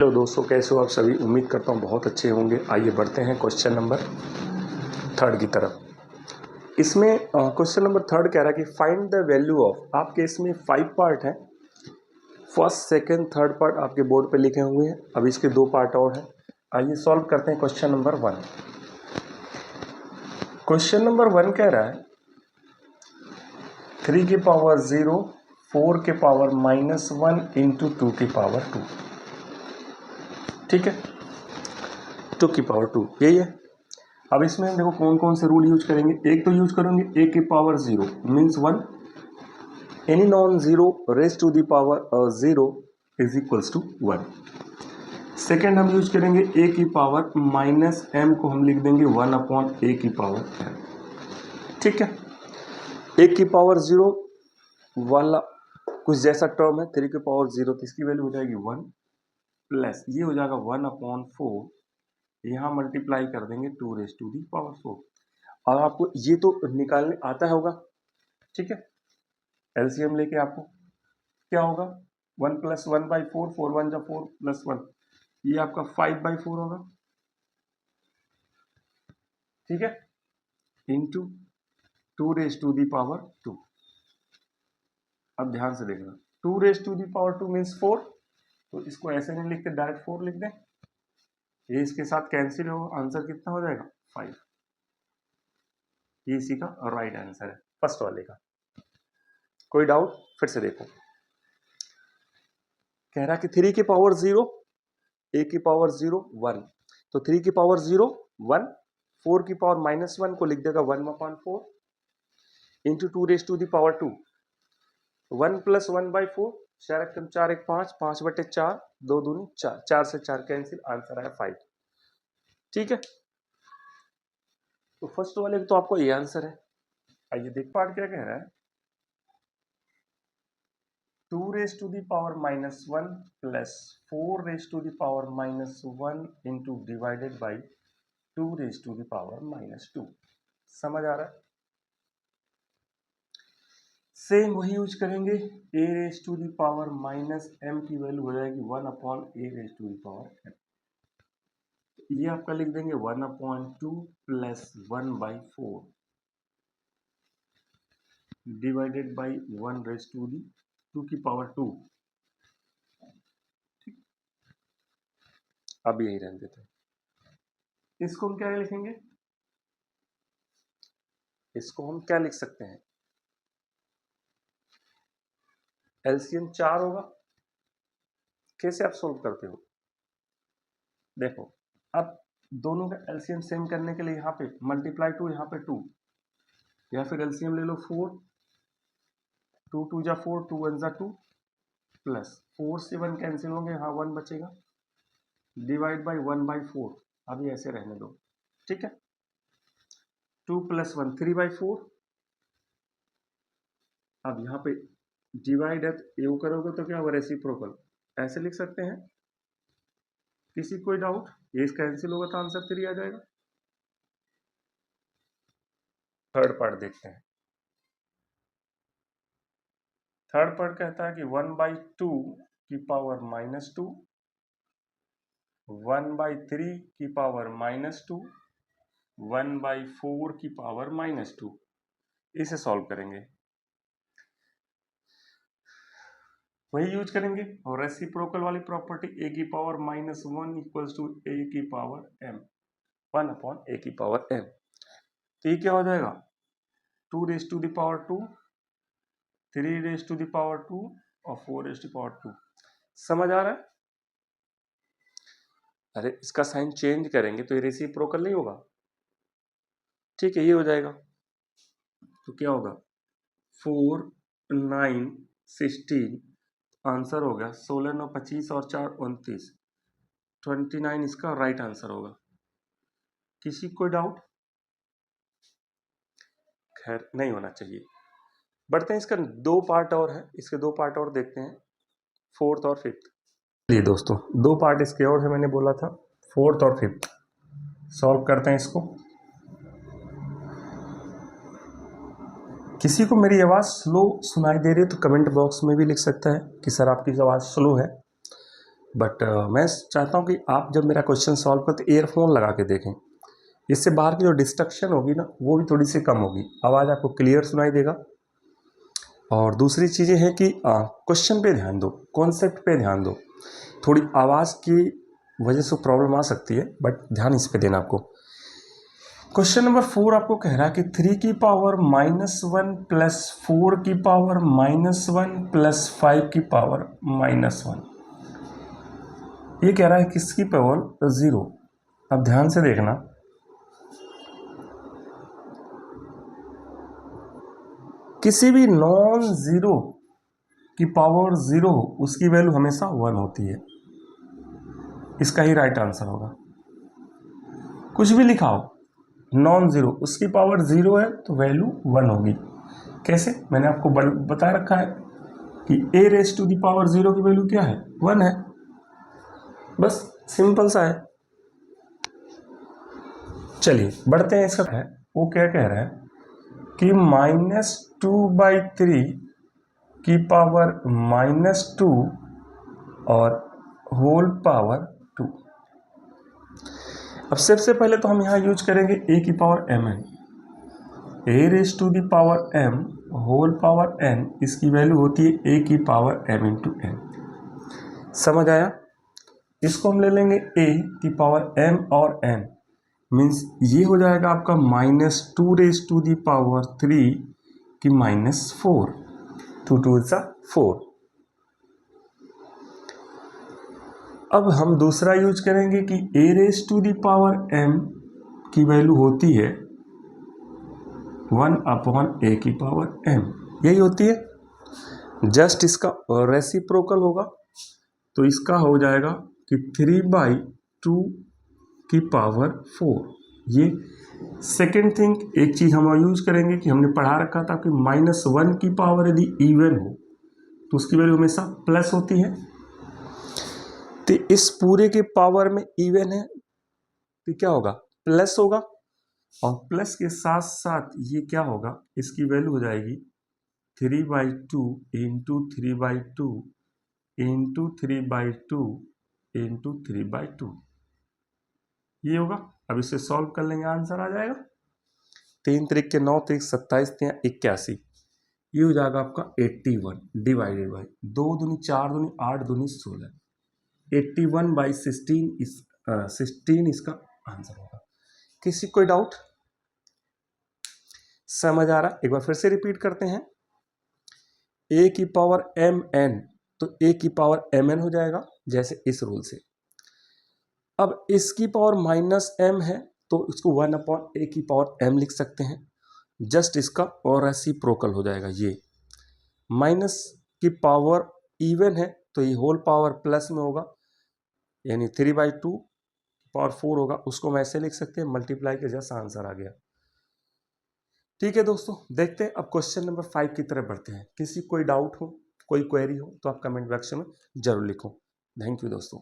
Hello दोस्तों, कैसे हो आप सभी। उम्मीद करता हूँ बहुत अच्छे होंगे। आइए बढ़ते हैं क्वेश्चन नंबर 3 की तरफ। इसमें क्वेश्चन नंबर 3 कह रहा है कि फाइंड द वैल्यू ऑफ। आपके इसमें 5 पार्ट हैं। फर्स्ट, सेकंड, थर्ड पार्ट आपके बोर्ड पे लिखे हुए हैं। अब इसके 2 पार्ट और हैं। आइए सॉल्व करते हैं क्वेश्चन नंबर 1। क्वेश्चन नंबर 1 कह रहा है 3 की पावर 0, 4 के पावर -1 इंटू 2 की पावर 2। ठीक है, 2 की पावर 2 यही है। अब इसमें देखो कौन कौन से रूल यूज करेंगे। एक तो यूज करेंगे a की power 0 means 1, any non zero raise to the power 0 is equals to 1। Second हम यूज करेंगे a की पावर -m को हम लिख देंगे 1 अपॉन a की पावर m। ठीक है, a की पावर 0 वाला कुछ जैसा टर्म है। 3 की पावर 0 तो इसकी वैल्यू हो जाएगी 1 प्लस ये हो जाएगा 1 अपॉन 4, यहाँ मल्टीप्लाई कर देंगे 2 रेज टू दी पावर 4। और आपको ये तो निकालने आता होगा। ठीक है, एलसीएम लेके आपको क्या होगा 1 प्लस 1/4, 4 1 जा 4 प्लस 1, ये आपका 5/4 होगा। ठीक है, into 2 raise to the power 2। अब ध्यान से देखना, 2 raise to the power 2 means 4, तो इसको ऐसे नहीं लिखते, डायरेक्ट 4 लिख दें। ये इसके साथ कैंसिल होगा, आंसर कितना हो जाएगा 5। ये इसी का राइट आंसर है, फर्स्ट वाले का। कोई डाउट? फिर से देखो, कह रहा कि 3 की पावर 0, a की पावर 0 1, तो 3 की पावर 0 1, 4 की पावर -1 को लिख देगा 1/4 into 2 raise to the power 2। 1 plus 1/4, 4 1 4 1 5, 5/4, 2 दूनी 4, 4 से 4 कैंसिल, आंसर आया 5। ठीक है, तो फर्स्ट वाले तो आपको ये आंसर है। आइए देख पार्ट क्या कह रहा है, 2 raise to the power -1 plus 4 raise to the power -1 into divided by 2 raise to the power -2। समझ आ रहा है? सेम वही यूज करेंगे, a raise to the power -m की वैल्यू हो जाएगी 1 upon a raise to the power m। ये आपका लिख देंगे 1/2 plus 1/4 divided by 1 raise to the 2 की पावर 2। ठीक, अब यही रहने देते हैं। इसको हम क्या लिखेंगे, इसको हम क्या लिख सकते हैं, एलसीएम 4 होगा। कैसे आप सोल्व करते हो, देखो अब दोनों का एलसीएम सेम करने के लिए यहाँ पे मल्टीप्लाई 2, यहाँ पे 2, या फिर एलसीएम ले लो 4, 2 2 जा 4, 2 1 जा 2 प्लस 4 से 1 कैंसिल होंगे, यहाँ 1 बचेगा, डिवाइड बाई 1/4। अभी ऐसे रहने दो। ठीक है, 2 प्लस 1 3/4। अब यहाँ पे डिवाइड है, ये करोगे तो क्या होगा, रेसिप्रोकल, ऐसे लिख सकते हैं। किसी कोई डाउट? ये कैंसिल होगा तो आंसर 3 आ जाएगा। थर्ड पार्ट देखते हैं। थर्ड पार्ट कहता है कि 1/2 की पावर -2, 1/3 की पावर -2, 1/4 की पावर -2। इसे सॉल्व करेंगे, वही यूज करेंगे और रेसिप्रोकल वाली प्रॉपर्टी, a की पावर -1 इक्वल्स टू a की पावर m, 1 अपॉन a की पावर m। तो ये क्या हो जाएगा, 2 raise to the power 2, 3 raise to the power 2 और 4 रेज टू पावर 2। समझ आ रहा है? अरे इसका साइन चेंज करेंगे तो ये रेसिप्रोकल नहीं होगा। ठीक है, ये हो जाएगा, तो क्या होगा 4 9 16, आंसर हो गया 16 9 25 और 4 29, 29 इसका राइट आंसर होगा। किसी कोई डाउट? खैर नहीं होना चाहिए। बढ़ते हैं, इसका 2 पार्ट और है, इसके 2 पार्ट और देखते हैं, फोर्थ और फिफ्थ। चलिए दोस्तों, 2 पार्ट इसके और है, मैंने बोला था फोर्थ और फिफ्थ। सॉल्व करते हैं इसको। किसी को मेरी आवाज़ स्लो सुनाई दे रही है तो कमेंट बॉक्स में भी लिख सकता है कि सर आपकी आवाज़ स्लो है। बट मैं चाहता हूँ कि आप जब मेरा क्वेश्चन सॉल्व करते ईयरफोन लगा के देखें, इससे बाहर की जो डिस्ट्रक्शन होगी ना वो भी थोड़ी सी कम होगी, आवाज़ आपको क्लियर सुनाई देगा। और दूसरी चीज़ें हैं कि क्वेश्चन पे ध्यान दो, कॉन्सेप्ट पे ध्यान दो। थोड़ी आवाज़ की वजह से प्रॉब्लम आ सकती है बट ध्यान इस पे देना आपको। क्वेश्चन नंबर 4 आपको कह रहा है कि 3 की पावर -1 प्लस 4 की पावर -1 प्लस 5 की पावर -1, ये कह रहा है किसकी पावर 0। अब ध्यान से देखना, किसी भी नॉन जीरो की पावर 0 उसकी वैल्यू हमेशा 1 होती है, इसका ही राइट आंसर होगा। कुछ भी लिखा हो नॉन जीरो उसकी पावर 0 है तो वैल्यू 1 होगी। कैसे, मैंने आपको बता रखा है कि a raise to the power 0 की वैल्यू क्या है, 1 है, बस सिंपल सा है। चलिए बढ़ते हैं, इसका है वो क्या कह रहा है कि -2/3 की पावर -2 और होल पावर 2। अब सबसे पहले तो हम यहाँ यूज करेंगे a की power mn, a raise to the power m whole power n, इसकी वैल्यू होती है a की पावर m इंटू n। समझ आया? इसको हम ले लेंगे a की पावर m और n, मीन्स ये हो जाएगा आपका -2 रेस टू दी पावर 3 की -4, 2 2 सा 4। अब हम दूसरा यूज करेंगे कि a raise to the power m की वैल्यू होती है 1/a की पावर m, यही होती है। जस्ट इसका रेसिप्रोकल होगा तो इसका हो जाएगा कि 3/2 की पावर 4। ये सेकेंड थिंग, एक चीज़ हम यूज करेंगे कि हमने पढ़ा रखा था कि -1 की पावर यदि इवन हो तो उसकी वैल्यू हमेशा प्लस होती है। तो इस पूरे के पावर में इवन है तो क्या होगा, प्लस होगा, और प्लस के साथ साथ ये क्या होगा, इसकी वैल्यू हो जाएगी 3/2 इंटू 3/2 इंटू 3/2 इंटू 3/2, ये होगा। अब इसे सॉल्व कर लेंगे, आंसर आ जाएगा 3 3 के 9 3 27 81, ये हो जाएगा आपका 81 डिवाइडेड बाई 2 दूनी 4 दूनी 8 दूनी 16, 81/16 16 इसका आंसर होगा। किसी कोई डाउट, समझ आ रहा? एक बार फिर से रिपीट करते हैं, a की पावर mn तो a की पावर mn हो जाएगा जैसे इस रूल से। अब इसकी पावर -m है तो इसको 1/a की पावर m लिख सकते हैं, जस्ट इसका और रेसिप्रोकल हो जाएगा। ये माइनस की पावर इवन है तो ये होल पावर प्लस में होगा, यानी 3/2 पावर 4 होगा, उसको हम ऐसे लिख सकते हैं, मल्टीप्लाई के जैसा आंसर आ गया। ठीक है दोस्तों, देखते हैं अब क्वेश्चन नंबर 5 की तरफ बढ़ते हैं। किसी कोई डाउट हो, कोई क्वेरी हो तो आप कमेंट बॉक्स में जरूर लिखो। थैंक यू दोस्तों।